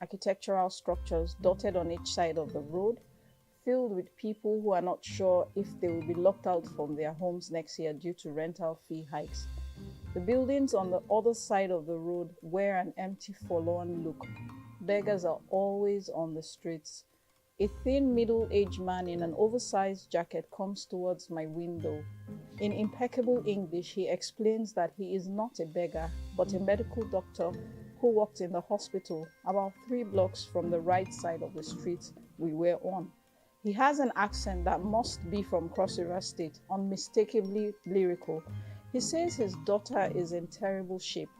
architectural structures dotted on each side of the road, filled with people who are not sure if they will be locked out from their homes next year due to rental fee hikes. The buildings on the other side of the road wear an empty, forlorn look. Beggars are always on the streets. A thin, middle-aged man in an oversized jacket comes towards my window. In impeccable English, he explains that he is not a beggar, but a medical doctor who worked in the hospital about 3 blocks from the right side of the street we were on. He has an accent that must be from Cross River State, unmistakably lyrical. He says his daughter is in terrible shape.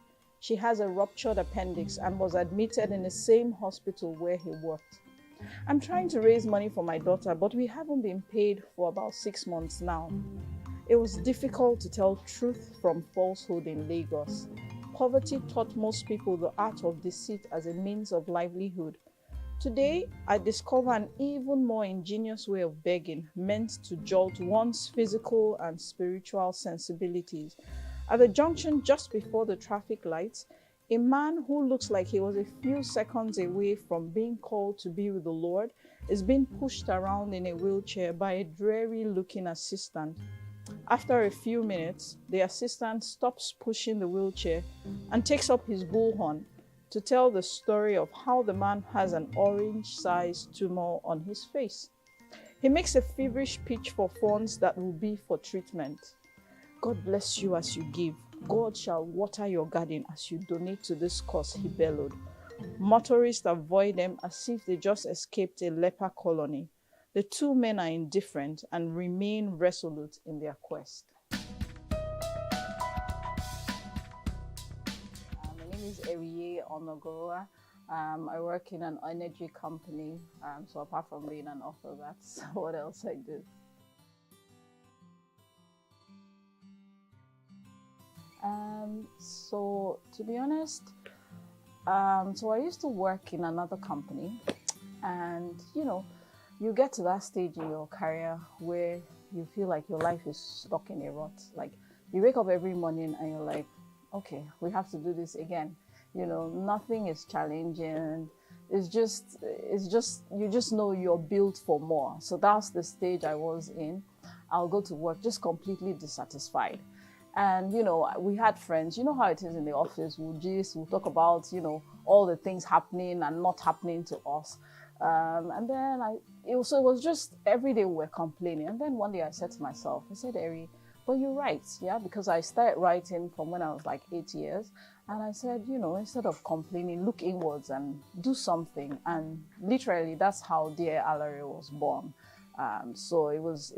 She has a ruptured appendix and was admitted in the same hospital where he worked. I'm trying to raise money for my daughter, but we haven't been paid for about 6 months now. It was difficult to tell truth from falsehood in Lagos. Poverty taught most people the art of deceit as a means of livelihood. Today, I discover an even more ingenious way of begging meant to jolt one's physical and spiritual sensibilities. At the junction just before the traffic lights, a man who looks like he was a few seconds away from being called to be with the Lord is being pushed around in a wheelchair by a dreary-looking assistant. After a few minutes, the assistant stops pushing the wheelchair and takes up his bullhorn to tell the story of how the man has an orange-sized tumor on his face. He makes a feverish pitch for funds that will be for treatment. God bless you as you give. God shall water your garden as you donate to this cause, he bellowed. Motorists avoid them as if they just escaped a leper colony. The two men are indifferent and remain resolute in their quest. My name is Eriye Onogoroa. I work in an energy company. So apart from being an author, that's what else I do. So to be honest, so I used to work in another company, and you get to that stage in your career where you feel like your life is stuck in a rut. Like you wake up every morning and you're like, okay, we have to do this again. Nothing is challenging. It's just you just know you're built for more. So that's the stage I was in. I'll go to work just completely dissatisfied. And, we had friends, how it is in the office. We'll talk about, all the things happening and not happening to us. And then it was just every day we were complaining. And then one day I said to myself, I said, Eri, but you write, yeah? Because I started writing from when I was like 8 years. And I said, instead of complaining, look inwards and do something. And literally, that's how Dear Alare was born. So it was